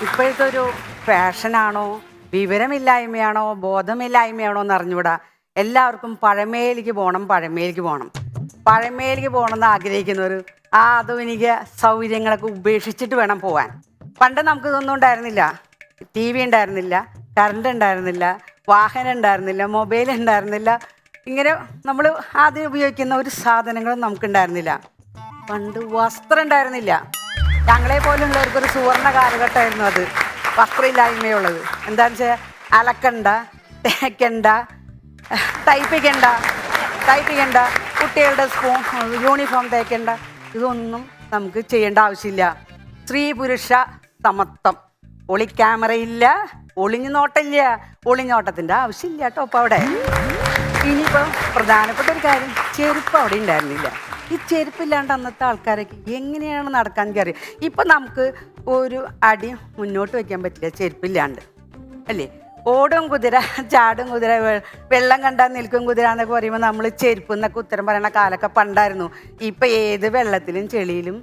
ഇപ്പോഴത്തെ ഒരു ഫാഷനാണോ വിവരമില്ലായ്മയാണോ ബോധമില്ലായ്മയാണോ എന്ന് അറിഞ്ഞൂടാ. എല്ലാവർക്കും പഴമയിലേക്ക് പോകണം എന്ന് ആഗ്രഹിക്കുന്നവർ ആധുനിക സൗകര്യങ്ങളൊക്കെ ഉപേക്ഷിച്ചിട്ട് വേണം പോകാൻ. പണ്ട് നമുക്ക് ഇതൊന്നും ഉണ്ടായിരുന്നില്ല. ടി വി ഉണ്ടായിരുന്നില്ല, കറണ്ട് ഉണ്ടായിരുന്നില്ല, വാഹനം ഉണ്ടായിരുന്നില്ല, മൊബൈൽ ഉണ്ടായിരുന്നില്ല. ഇങ്ങനെ നമ്മൾ ആദ്യം ഉപയോഗിക്കുന്ന ഒരു സാധനങ്ങളും നമുക്കുണ്ടായിരുന്നില്ല. പണ്ട് വസ്ത്രം ഉണ്ടായിരുന്നില്ല. ഞങ്ങളെ പോലുള്ളവർക്കൊരു സുവർണ കാലഘട്ടമായിരുന്നു അത്. വസ്ത്രമില്ലായ്മയുള്ളത് എന്താണെന്ന് വെച്ചാൽ അലക്കണ്ട, തേക്കണ്ട, തയ്പ്പിക്കണ്ട, കുട്ടികളുടെ യൂണിഫോം തേക്കണ്ട, ഇതൊന്നും നമുക്ക് ചെയ്യേണ്ട ആവശ്യമില്ല. സ്ത്രീ പുരുഷ സമത്വം. ഒളിക്യാമറയില്ല, ഒളിഞ്ഞോട്ടത്തിൻ്റെ ആവശ്യമില്ല കേട്ടോ അപ്പോൾ അവിടെ. ഇനിയിപ്പോൾ പ്രധാനപ്പെട്ട ഒരു കാര്യം, ചെരുപ്പ് അവിടെ ഉണ്ടായിരുന്നില്ല. ഈ ചെരുപ്പില്ലാണ്ട് അന്നത്തെ ആൾക്കാരൊക്കെ എങ്ങനെയാണ് നടക്കാൻ കയറി. ഇപ്പം നമുക്ക് ഒരു അടി മുന്നോട്ട് വയ്ക്കാൻ പറ്റില്ല ചെരുപ്പില്ലാണ്ട്, അല്ലേ? ഓടും കുതിര, ചാടും കുതിര, വെള്ളം കണ്ടാൽ നിൽക്കും കുതിര എന്നൊക്കെ പറയുമ്പോൾ നമ്മൾ ചെരുപ്പ് എന്നൊക്കെ ഉത്തരം പറയുന്ന കാലമൊക്കെ പണ്ടായിരുന്നു. ഇപ്പം ഏത് വെള്ളത്തിലും ചെളിയിലും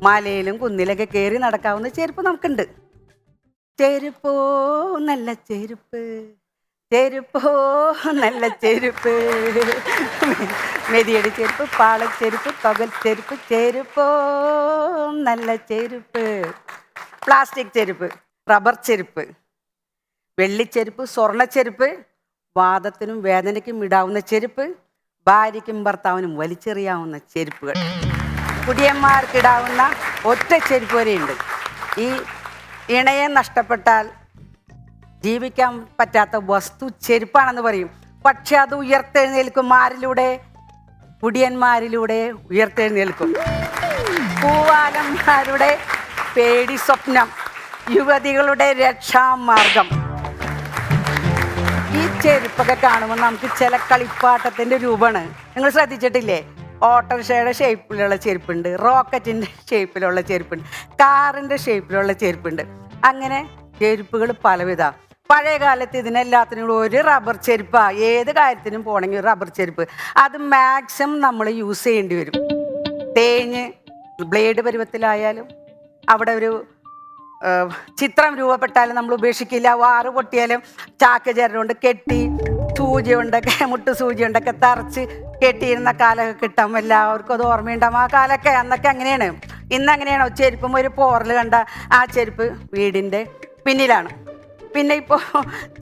മലയിലും കുന്നിലൊക്കെ കയറി നടക്കാവുന്ന ചെരുപ്പ് നമുക്കുണ്ട്. ചെരുപ്പോ നല്ല ചെരുപ്പ്, ചെരുപ്പോ നല്ല ചെരുപ്പ്, മെതിയടി ചെരുപ്പ്, പാളച്ചെരുപ്പ്, പകൽ ചെരുപ്പ്, ചെരുപ്പോ നല്ല ചെരുപ്പ്. പ്ലാസ്റ്റിക് ചെരുപ്പ്, റബ്ബർ ചെരുപ്പ്, വെള്ളിച്ചെരുപ്പ്, സ്വർണ്ണച്ചെരുപ്പ്, വാദത്തിനും വേദനയ്ക്കും ഇടാവുന്ന ചെരുപ്പ്, ഭാര്യയ്ക്കും ഭർത്താവിനും വലിച്ചെറിയാവുന്ന ചെരുപ്പുകൾ, കുടിയന്മാർക്കിടാവുന്ന ഒറ്റ ചെരുപ്പ് വരെയുണ്ട്. ഈ ഇണയെ നഷ്ടപ്പെട്ടാൽ ജീവിക്കാൻ പറ്റാത്ത വസ്തു ചെരുപ്പാണെന്ന് പറയും. പക്ഷെ അത് ഉയർത്തെഴുന്നേൽക്കും. ആരിലൂടെ? കുടിയന്മാരിലൂടെ ഉയർത്തെഴുന്നേൽക്കും. പൂവാലന്മാരുടെ പേടി സ്വപ്നം, യുവതികളുടെ രക്ഷാമാർഗം. ഈ ചെരുപ്പൊക്കെ കാണുമ്പോൾ നമുക്ക് ചില കളിപ്പാട്ടത്തിൻ്റെ രൂപമാണ്. നിങ്ങൾ ശ്രദ്ധിച്ചിട്ടില്ലേ? ഓട്ടോറിക്ഷയുടെ ഷേപ്പിലുള്ള ചെരുപ്പുണ്ട്, റോക്കറ്റിൻ്റെ ഷേപ്പിലുള്ള ചെരുപ്പുണ്ട്, കാറിൻ്റെ ഷേപ്പിലുള്ള ചെരുപ്പുണ്ട്. അങ്ങനെ ചെരുപ്പുകൾ പലവിധ. പഴയ കാലത്ത് ഇതിനെല്ലാത്തിനും കൂടെ ഒരു റബ്ബർ ചെരുപ്പാണ്. ഏത് കാര്യത്തിനും പോകണമെങ്കിൽ റബ്ബർ ചെരുപ്പ്. അത് മാക്സിമം നമ്മൾ യൂസ് ചെയ്യേണ്ടി വരും. തേഞ്ഞ് ബ്ലേഡ് പരുവത്തിലായാലും അവിടെ ഒരു ചിത്രം രൂപപ്പെട്ടാലും നമ്മൾ ഉപേക്ഷിക്കില്ല. വാറ് പൊട്ടിയാലും ചാക്ക് ചരടുകൊണ്ട് കെട്ടി, സൂചി കൊണ്ടൊക്കെ, മുട്ട് സൂചി കൊണ്ടൊക്കെ തറച്ച് കെട്ടിയിരുന്ന കാലമൊക്കെ കിട്ടാം. എല്ലാവർക്കും അത് ഓർമ്മയുണ്ടാവും. ആ കാലമൊക്കെ അന്നൊക്കെ അങ്ങനെയാണ്. ഇന്നങ്ങനെയാണോ? ചെരുപ്പും ഒരു പോറൽ കണ്ട ആ ചെരുപ്പ് വീടിൻ്റെ പിന്നിലാണ്. പിന്നെ ഇപ്പോൾ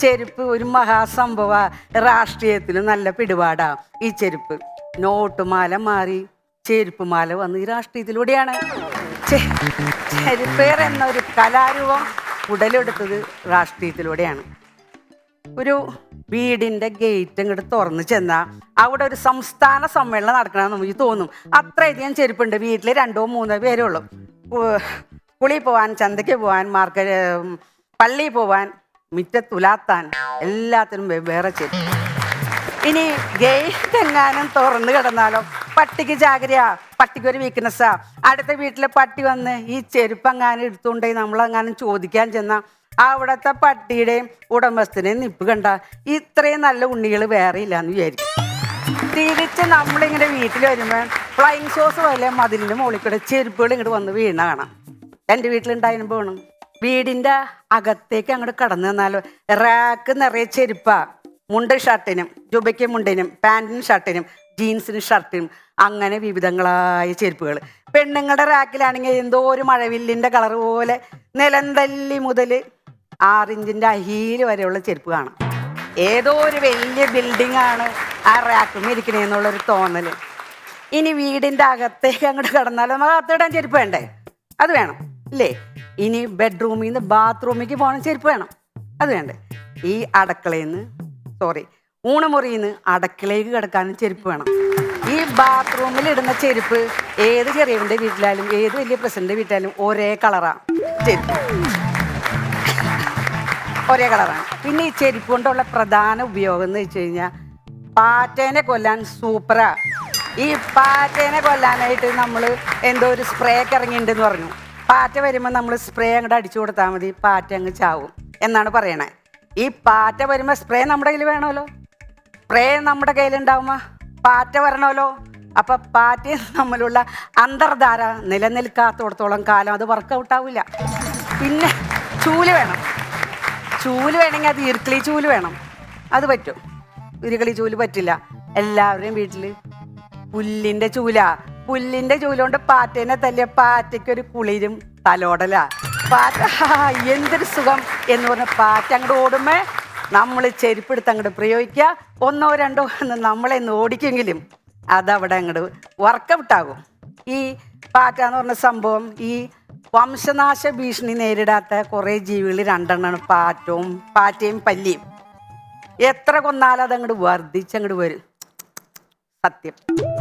ചെരുപ്പ് ഒരു മഹാസംഭവമാണ്. രാഷ്ട്രീയത്തിലും നല്ല പിടിപാടാണ് ഈ ചെരുപ്പ്. നോട്ടുമാല മാറി ചെരുപ്പ് മാല വന്ന് ഈ രാഷ്ട്രീയത്തിലൂടെയാണ്. ചെരുപ്പേർ എന്നൊരു കലാരൂപം ഉടലെടുത്തത് രാഷ്ട്രീയത്തിലൂടെയാണ്. ഒരു വീടിൻ്റെ ഗേറ്റ് ഇങ്ങോട്ട് തുറന്ന് ചെന്നാൽ അവിടെ ഒരു സംസ്ഥാന സമ്മേളനം നടക്കണമെന്ന് നമുക്ക് തോന്നും. അത്രയധികം ചെരുപ്പുണ്ട്. വീട്ടിൽ 2-3 പേരേ ഉള്ളൂ. സ്കൂളിൽ പോവാൻ, ചന്തയ്ക്ക് പോവാൻ, പള്ളിയിൽ പോവാൻ, മുറ്റത്തുലാത്താൻ, എല്ലാത്തിനും വെവ്വേറെ ചെരുപ്പ്. ഇനി ഗേറ്റ് എങ്ങാനും തുറന്ന് കിടന്നാലോ പട്ടിക്ക് ജാഗ്രത, പട്ടിക്കൊരു വീക്ക്നെസ്സാ. അടുത്ത വീട്ടിലെ പട്ടി വന്ന് ഈ ചെരുപ്പങ്ങാനും എടുത്തുകൊണ്ടേ നമ്മളെങ്ങാനും ചോദിക്കാൻ ചെന്നാൽ അവിടുത്തെ പട്ടിയുടെയും ഉടമസ്ഥനെയും നിപ്പ് കണ്ട ഇത്രയും നല്ല ഉണ്ണികൾ വേറെ ഇല്ലയെന്ന് വിചാരിക്കും. തിരിച്ച് നമ്മളിങ്ങനെ വീട്ടിൽ വരുമ്പോൾ ഫ്ലൈങ് സോസ് പോലെ മതിലിൻ്റെ മുകളിൽ കൂടെ ചെരുപ്പുകൾ ഇങ്ങോട്ട് വന്ന് വീണ കാണാം. എൻ്റെ വീട്ടിലുണ്ടായിരുന്നു പോകണം. വീടിൻ്റെ അകത്തേക്ക് അങ്ങോട്ട് കടന്നു തന്നാലോ റാക്ക് നിറയെ ചെരുപ്പാ. മുണ്ട് ഷർട്ടിനും, ജുബയ്ക്ക് മുണ്ടിനും, പാൻറ്റിനും ഷർട്ടിനും, ജീൻസിനും ഷർട്ടിനും, അങ്ങനെ വിവിധങ്ങളായ ചെരുപ്പുകൾ. പെണ്ണുങ്ങളുടെ റാക്കിലാണെങ്കിൽ എന്തോ ഒരു മഴവില്ലിൻ്റെ കളർ പോലെ നിലന്തല്ലി മുതൽ 6 ഇഞ്ചിൻ്റെ ഹീല് വരെയുള്ള ചെരുപ്പ് കാണാം. ഏതോ ഒരു വലിയ ബിൽഡിങ്ങാണ് ആ റാക്കും ഇരിക്കണേന്നുള്ളൊരു തോന്നൽ. ഇനി വീടിൻ്റെ അകത്തേക്ക് അങ്ങോട്ട് കടന്നാലും നമുക്ക് അകത്തിടാൻ ചെരുപ്പ് വേണ്ടേ? അത് വേണം, ഇല്ലേ? ഇനി ബെഡ്റൂമിൽ നിന്ന് ബാത്റൂമിലേക്ക് പോകണം, ചെരുപ്പ് വേണം, അത് വേണ്ടേ? ഈ ഊണുമുറിയിൽ നിന്ന് അടുക്കളയിലേക്ക് കിടക്കാനും ചെരുപ്പ് വേണം. ഈ ബാത്റൂമിൽ ഇടുന്ന ചെരുപ്പ് ഏത് ചെറിയവൻ്റെ വീട്ടിലായാലും ഏത് വലിയ പ്രസിഡൻ്റെ വീട്ടിലായാലും ഒരേ കളറാണ് ചെരുപ്പ്, ഒരേ കളറാണ്. പിന്നെ ഈ ചെരുപ്പ് കൊണ്ടുള്ള പ്രധാന ഉപയോഗം എന്ന് വെച്ച് കഴിഞ്ഞാൽ പാറ്റേനെ കൊല്ലാൻ സൂപ്പറാ. ഈ പാറ്റേനെ കൊല്ലാനായിട്ട് നമ്മൾ എന്തോ ഒരു സ്പ്രേ ഒക്കെ ഇറങ്ങിയിട്ടുണ്ടെന്ന് പറഞ്ഞു. പാറ്റ വരുമ്പോൾ നമ്മൾ സ്പ്രേ അങ്ങോട്ട് അടിച്ചു കൊടുത്താൽ മതി, പാറ്റ അങ്ങ് ചാവും എന്നാണ് പറയണേ. ഈ പാറ്റ വരുമ്പോൾ സ്പ്രേ നമ്മുടെ കയ്യിൽ വേണമല്ലോ. സ്പ്രേ നമ്മുടെ കയ്യിലുണ്ടാവുമ്പോൾ പാറ്റ വരണമല്ലോ. അപ്പം പാറ്റയും തമ്മിലുള്ള അന്തർധാര നിലനിൽക്കാത്തോടത്തോളം കാലം അത് വർക്കൗട്ടാവില്ല. പിന്നെ ചൂല് വേണം. ചൂല് വേണമെങ്കിൽ അത് ഈർക്കിളി ചൂല് വേണം. അത് പറ്റും. ഈർക്കിളി ചൂല് പറ്റില്ല. എല്ലാവരുടെയും വീട്ടിൽ പുല്ലിന്റെ ചൂലാ. പുല്ലിന്റെ ചൂലുകൊണ്ട് പാറ്റേനെ തല്ലിയ പാറ്റയ്ക്കൊരു കുളിരും തലോടലാ. പാറ്റ എന്തൊരു സുഖം എന്ന് പറഞ്ഞ പാറ്റ അങ്ങോട്ട് ഓടുമ്പോ നമ്മൾ ചെരുപ്പെടുത്ത് അങ്ങോട്ട് പ്രയോഗിക്കുക. ഒന്നോ രണ്ടോ എന്ന് നമ്മളെ ഓടിക്കെങ്കിലും അതവിടെ അങ്ങോട്ട് വർക്കൗട്ടാകും. ഈ പാറ്റ എന്ന് പറഞ്ഞ സംഭവം ഈ വംശനാശ ഭീഷണി നേരിടാത്ത കുറേ ജീവികൾ രണ്ടെണ്ണമാണ് പാറ്റയും പല്ലിയും. എത്ര കൊന്നാലും അതങ്ങോട്ട് വർദ്ധിച്ചങ്ങോട്ട് വരും. സത്യം.